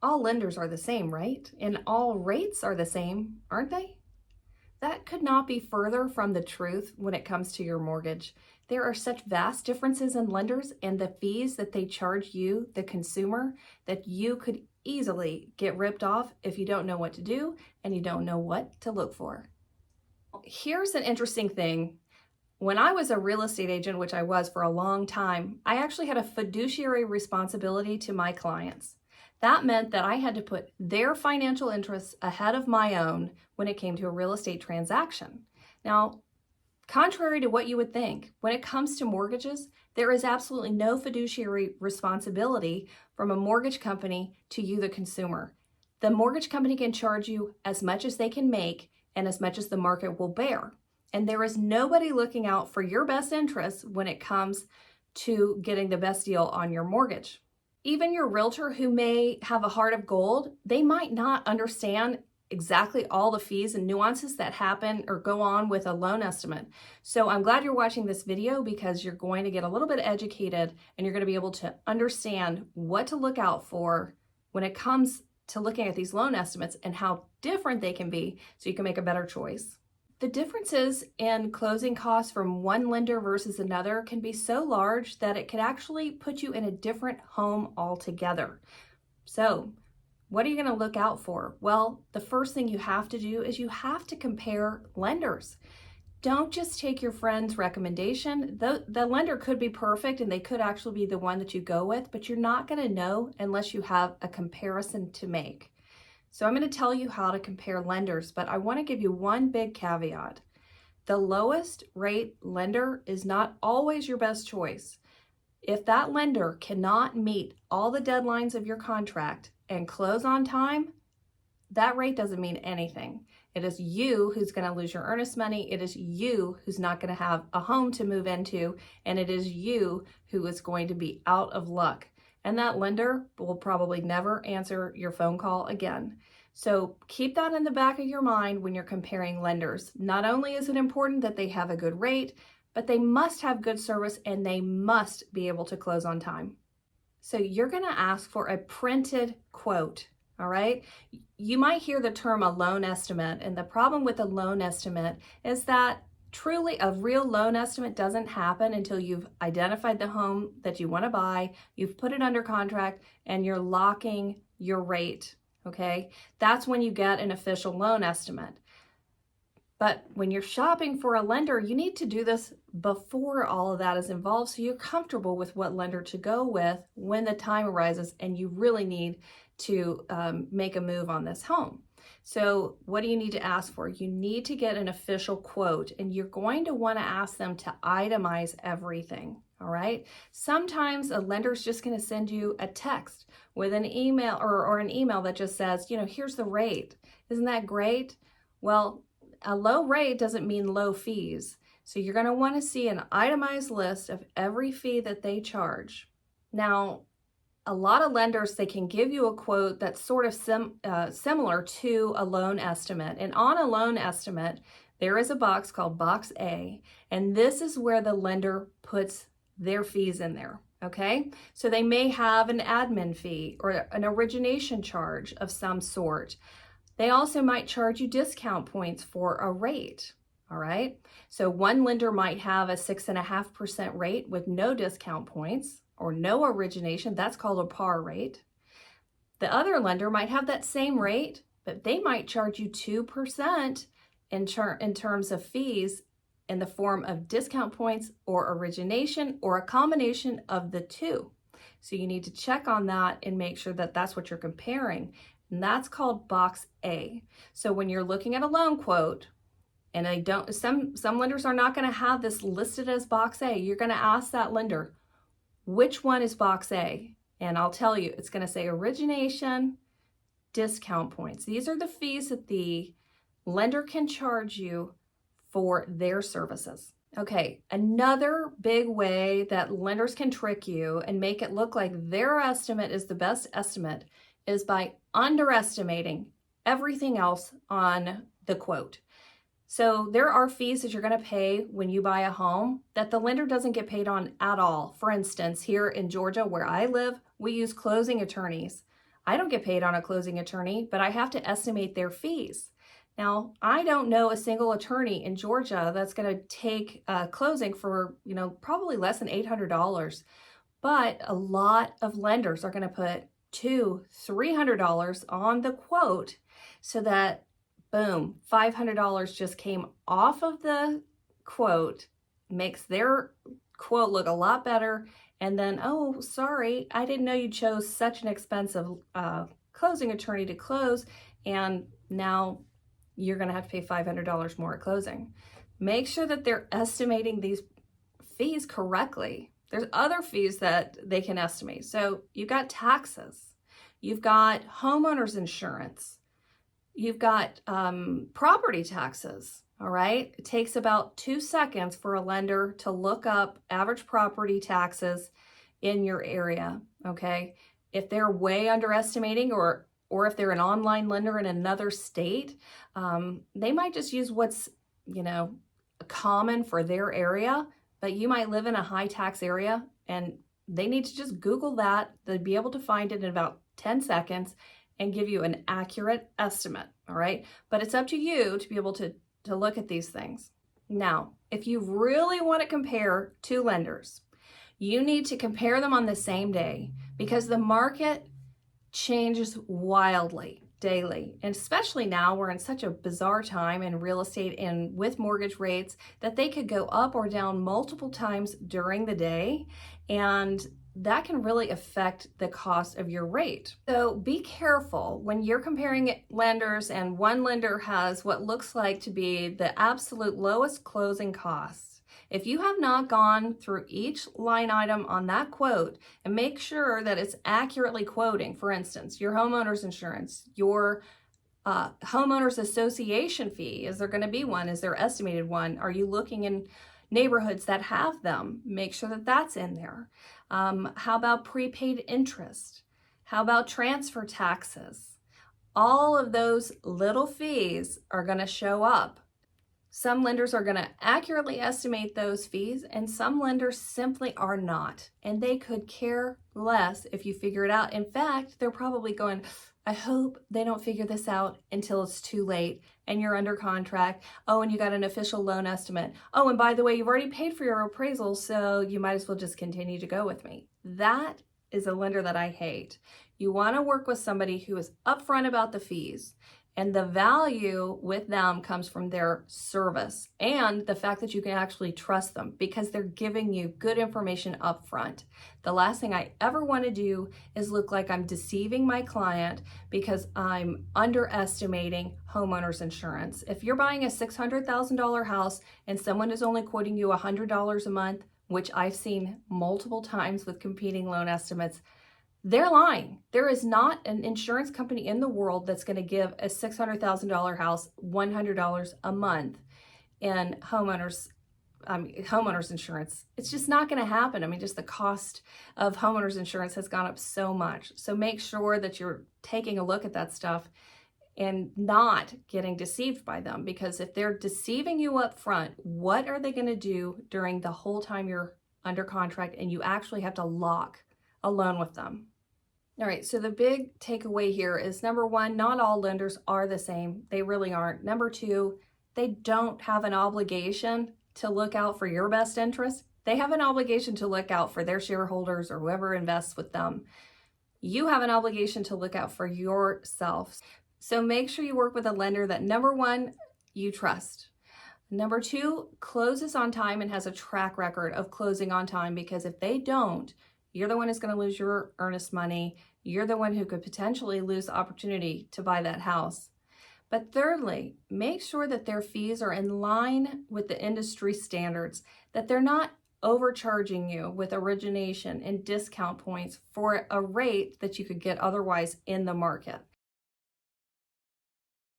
All lenders are the same, right? And all rates are the same, aren't they? That could not be further from the truth when it comes to your mortgage. There are such vast differences in lenders and the fees that they charge you, the consumer, that you could easily get ripped off if you don't know what to do and you don't know what to look for. Here's an interesting thing. When I was a real estate agent, which I was for a long time, I actually had a fiduciary responsibility to my clients. That meant that I had to put their financial interests ahead of my own when it came to a real estate transaction. Now, contrary to what you would think, when it comes to mortgages, there is absolutely no fiduciary responsibility from a mortgage company to you, the consumer. The mortgage company can charge you as much as they can make and as much as the market will bear. And there is nobody looking out for your best interests when it comes to getting the best deal on your mortgage. Even your realtor, who may have a heart of gold, they might not understand exactly all the fees and nuances that happen or go on with a loan estimate. So I'm glad you're watching this video because you're going to get a little bit educated and you're going to be able to understand what to look out for when it comes to looking at these loan estimates and how different they can be so you can make a better choice. The differences in closing costs from one lender versus another can be so large that it could actually put you in a different home altogether. So, what are you going to look out for? Well, the first thing you have to do is you have to compare lenders. Don't just take your friend's recommendation. The lender could be perfect and they could actually be the one that you go with, but you're not going to know unless you have a comparison to make. So I'm going to tell you how to compare lenders, but I want to give you one big caveat. The lowest rate lender is not always your best choice. If that lender cannot meet all the deadlines of your contract and close on time, that rate doesn't mean anything. It is you who's going to lose your earnest money. It is you who's not going to have a home to move into, and it is you who is going to be out of luck. And that lender will probably never answer your phone call again. So keep that in the back of your mind when you're comparing lenders. Not only is it important that they have a good rate, but they must have good service and they must be able to close on time. So you're going to ask for a printed quote, all right? You might hear the term a loan estimate, and the problem with a loan estimate is that truly a real loan estimate doesn't happen until you've identified the home that you want to buy, you've put it under contract, and you're locking your rate, okay? That's when you get an official loan estimate. But when you're shopping for a lender, you need to do this before all of that is involved so you're comfortable with what lender to go with when the time arises and you really need to make a move on this home. So what do you need to ask for? You need to get an official quote, and you're going to want to ask them to itemize everything, all right? Sometimes a lender's just going to send you a text with an email or an email that just says, here's the rate. Isn't that great? Well, a low rate doesn't mean low fees. So you're going to want to see an itemized list of every fee that they charge. Now, a lot of lenders, they can give you a quote that's sort of similar to a loan estimate. And on a loan estimate, there is a box called Box A, and this is where the lender puts their fees in there, okay? So they may have an admin fee or an origination charge of some sort. They also might charge you discount points for a rate, all right? So one lender might have a 6.5% rate with no discount points or no origination. That's called a par rate. The other lender might have that same rate, but they might charge you 2% in terms of fees in the form of discount points or origination or a combination of the two. So you need to check on that and make sure that that's what you're comparing. And that's called Box A. So when you're looking at a loan quote, and some lenders are not going to have this listed as Box A, you're going to ask that lender, which one is Box A? And I'll tell you, it's going to say origination, discount points. These are the fees that the lender can charge you for their services. Okay, another big way that lenders can trick you and make it look like their estimate is the best estimate is by underestimating everything else on the quote. So there are fees that you're going to pay when you buy a home that the lender doesn't get paid on at all. For instance, here in Georgia, where I live, we use closing attorneys. I don't get paid on a closing attorney, but I have to estimate their fees. Now, I don't know a single attorney in Georgia that's going to take a closing for, probably less than $800. But a lot of lenders are going to put $200, $300 on the quote so that, boom, $500 just came off of the quote, makes their quote look a lot better. And then, oh, sorry, I didn't know you chose such an expensive closing attorney to close. And now you're going to have to pay $500 more at closing. Make sure that they're estimating these fees correctly. There's other fees that they can estimate. So you've got taxes, you've got homeowners insurance, you've got property taxes, all right? It takes about 2 seconds for a lender to look up average property taxes in your area, okay? If they're way underestimating or if they're an online lender in another state, they might just use what's, common for their area. But you might live in a high tax area and they need to just Google that. They'll be able to find it in about 10 seconds and give you an accurate estimate, all right? But it's up to you to be able to look at these things. Now, if you really want to compare two lenders, you need to compare them on the same day because the market changes wildly daily. And especially now, we're in such a bizarre time in real estate and with mortgage rates that they could go up or down multiple times during the day. And that can really affect the cost of your rate. So be careful when you're comparing lenders and one lender has what looks like to be the absolute lowest closing costs. If you have not gone through each line item on that quote and make sure that it's accurately quoting, for instance, your homeowner's insurance, your homeowners association fee, is there going to be one? Is there estimated one? Are you looking in neighborhoods that have them? Make sure that that's in there. How about prepaid interest? How about transfer taxes? All of those little fees are going to show up. Some lenders are going to accurately estimate those fees, and some lenders simply are not. And they could care less if you figure it out. In fact, they're probably going, I hope they don't figure this out until it's too late and you're under contract. Oh, and you got an official loan estimate. Oh, and by the way, you've already paid for your appraisal, so you might as well just continue to go with me. That is a lender that I hate. You want to work with somebody who is upfront about the fees. And the value with them comes from their service and the fact that you can actually trust them because they're giving you good information up front. The last thing I ever want to do is look like I'm deceiving my client because I'm underestimating homeowners insurance. If you're buying a $600,000 house and someone is only quoting you $100 a month, which I've seen multiple times with competing loan estimates, they're lying. There is not an insurance company in the world that's going to give a $600,000 house $100 a month in homeowners insurance. It's just not going to happen. I mean, just the cost of homeowners insurance has gone up so much. So make sure that you're taking a look at that stuff and not getting deceived by them, because if they're deceiving you up front, what are they going to do during the whole time you're under contract and you actually have to lock a loan with them? All right, so the big takeaway here is, number one, not all lenders are the same. They really aren't. Number two, they don't have an obligation to look out for your best interest. They have an obligation to look out for their shareholders or whoever invests with them. You have an obligation to look out for yourself. So make sure you work with a lender that, number one, you trust. Number two, closes on time and has a track record of closing on time, because if they don't, you're the one who's going to lose your earnest money. You're the one who could potentially lose the opportunity to buy that house. But thirdly, make sure that their fees are in line with the industry standards, that they're not overcharging you with origination and discount points for a rate that you could get otherwise in the market.